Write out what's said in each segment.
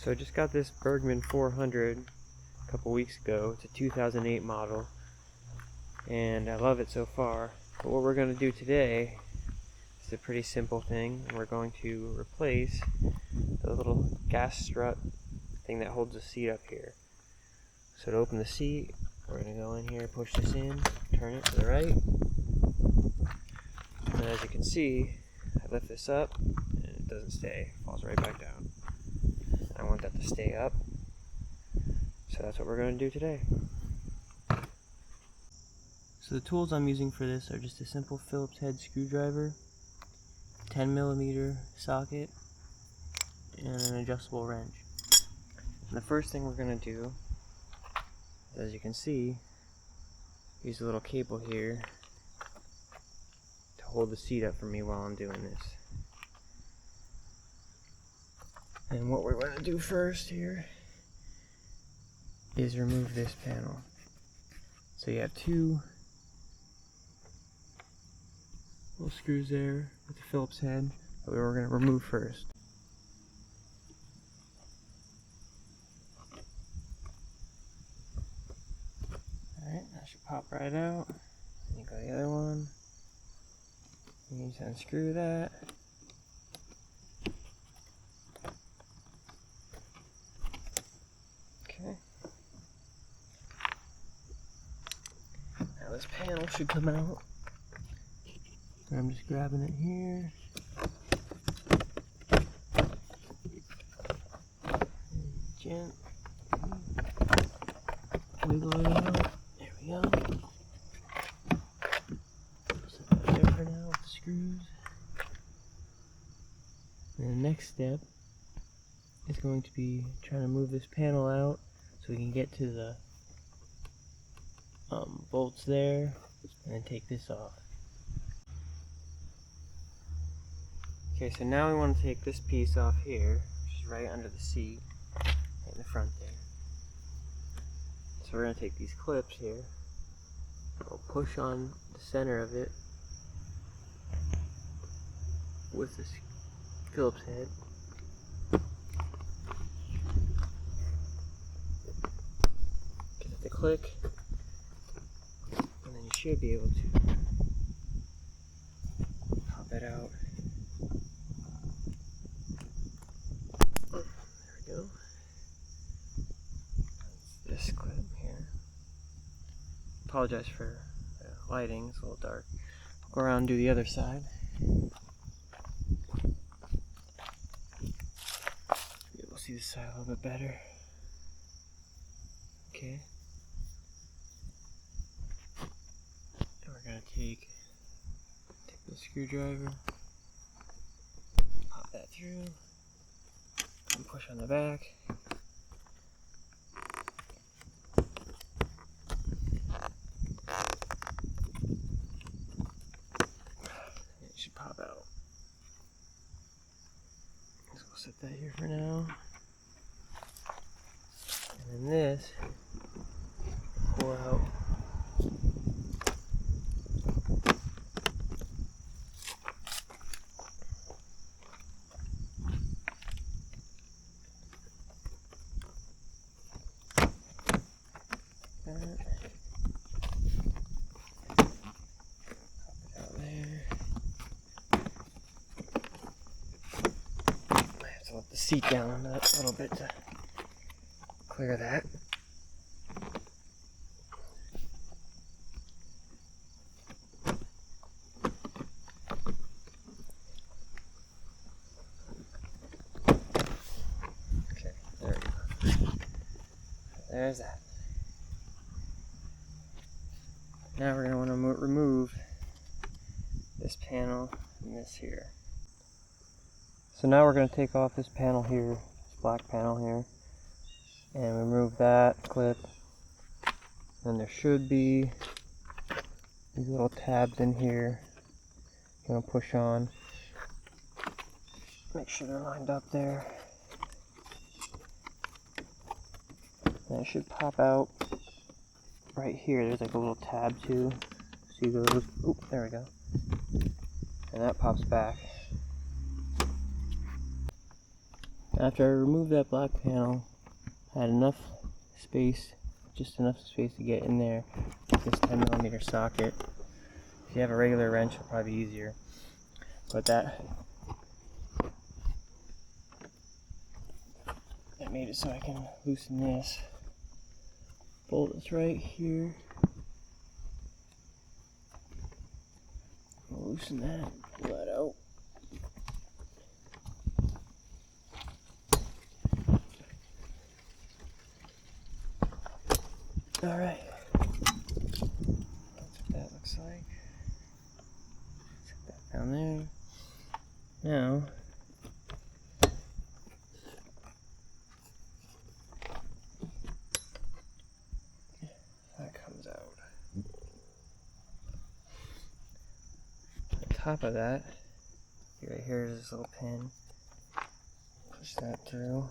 So I just got this Burgman 400 a couple weeks ago. It's a 2008 model, and I love it so far. But what we're going to do today is a pretty simple thing. We're going to replace the little gas strut thing that holds the seat up here. So to open the seat, we're going to go in here, push this in, turn it to the right. And as you can see, I lift this up and it doesn't stay, it falls right back down. I want that to stay up, so that's what we're going to do today. So the tools I'm using for this are just a simple Phillips head screwdriver, 10mm socket, and an adjustable wrench. And the first thing we're going to do, as you can see, use a little cable here to hold the seat up for me while I'm doing this. And what we're going to do first here is remove this panel. So you have two little screws there with the Phillips head that we're going to remove first. Alright, that should pop right out. Then you go the other one. You need to unscrew that. Okay. Now this panel should come out. I'm just grabbing it here. Gently wiggle it out. There we go. Set that there for now with the screws. And the next step is going to be trying to move this panel out so we can get to the bolts there and then take this off. Okay, so now we want to take this piece off here, which is right under the seat, right in the front there. So we're going to take these clips here, we'll push on the center of it with this Phillips head. Get it to click, and then you should be able to pop it out. There we go. That's this clip here. Apologize for the lighting, it's a little dark. I'll go around and do the other side. Be able to see this side a little bit better. Okay. And we're gonna take the screwdriver, pop that through, and push on the back. It should pop out. So we'll set that here for now. And then this, pull out. Let the seat down a little bit to clear that. Okay, there we go. There's that. Now we're going to want to remove this panel and this here. So now we're going to take off this panel here, this black panel here, and remove that clip. And there should be these little tabs in here. You're going to push on. Make sure they're lined up there. And it should pop out right here. There's like a little tab too. See those? Oop, there we go. And that pops back. After I removed that black panel, I had enough space, just enough space to get in there with this 10mm socket. If you have a regular wrench, it'll probably be easier. But that made it so I can loosen this bolt that's right here. I'll loosen that, pull that out. Alright, that's what that looks like. Set that down there. Now, that comes out. On top of that, right here is this little pin. Push that through.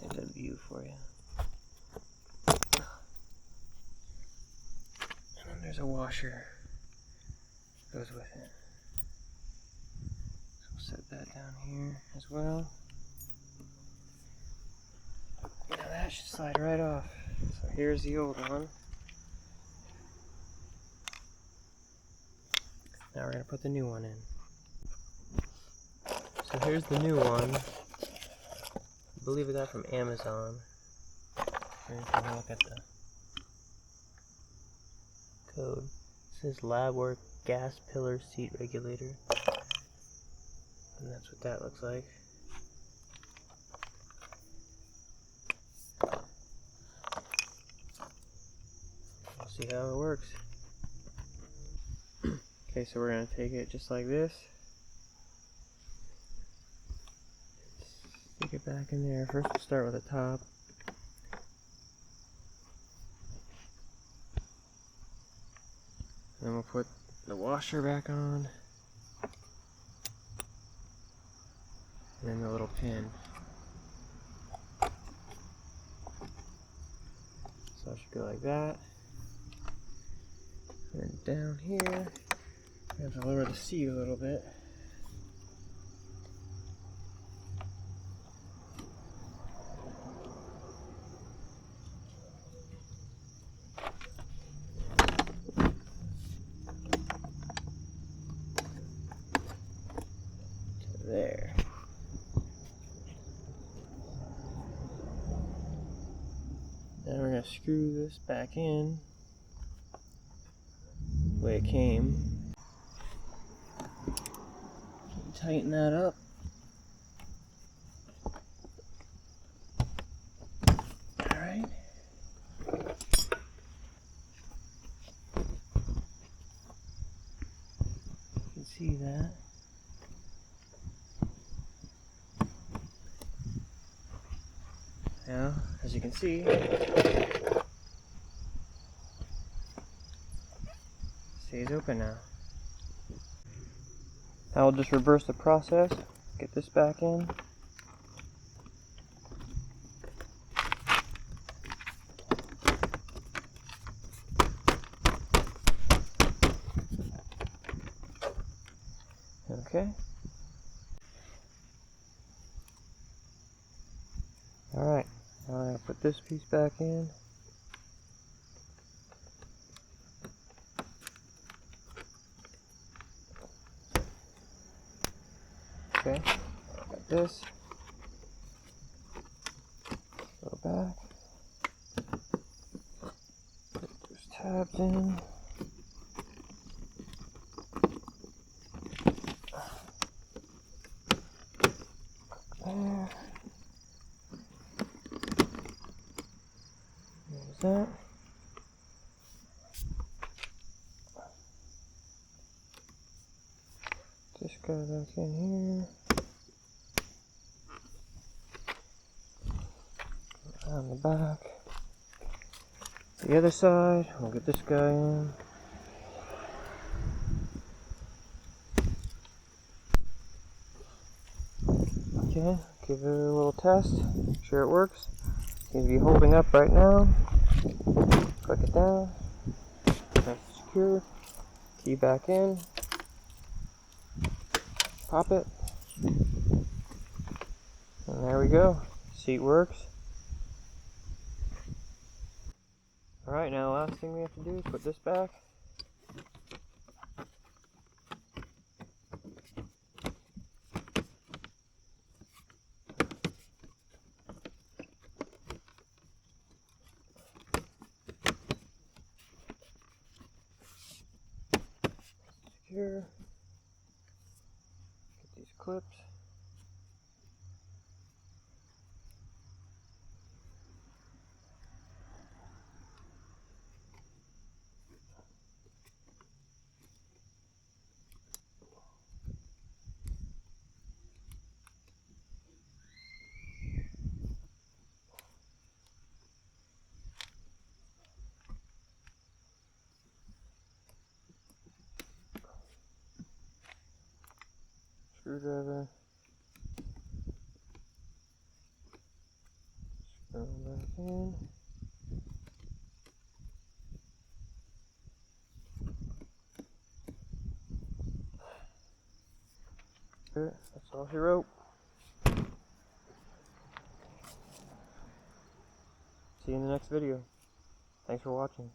There's a view for you. And then there's a washer that goes with it. So we'll set that down here as well. Now that should slide right off. So here's the old one. Now we're going to put the new one in. So here's the new one. I believe I got from Amazon. Here, you can look at the code. It says lab work gas pillar seat regulator. And that's what that looks like. We'll see how it works. Okay, so we're going to take it just like this. Stick it back in there. First we'll start with the top. Then we'll put the washer back on. And then the little pin. So it should go like that. And then down here, I have to lower the seat a little bit. There. Now we're going to screw this back in the way it came. Tighten that up. Alright. You can see that. Now, as you can see, stays open now. Now I'll just reverse the process, get this back in. Okay. Alright, now I'm going to put this piece back in. Okay, got this. Go back. Put those tabs in. There. There's that. Just go back in here. On the back. The other side, we'll get this guy in. Okay, give it a little test, make sure it works. Seems to be holding up right now. Click it down. Let's secure. Key back in. Pop it. And there we go. Seat works. Alright, now the last thing we have to do is put this back. Secure. Get these clips. Screwdriver. Screw them back in. There, that's all she wrote. See you in the next video. Thanks for watching.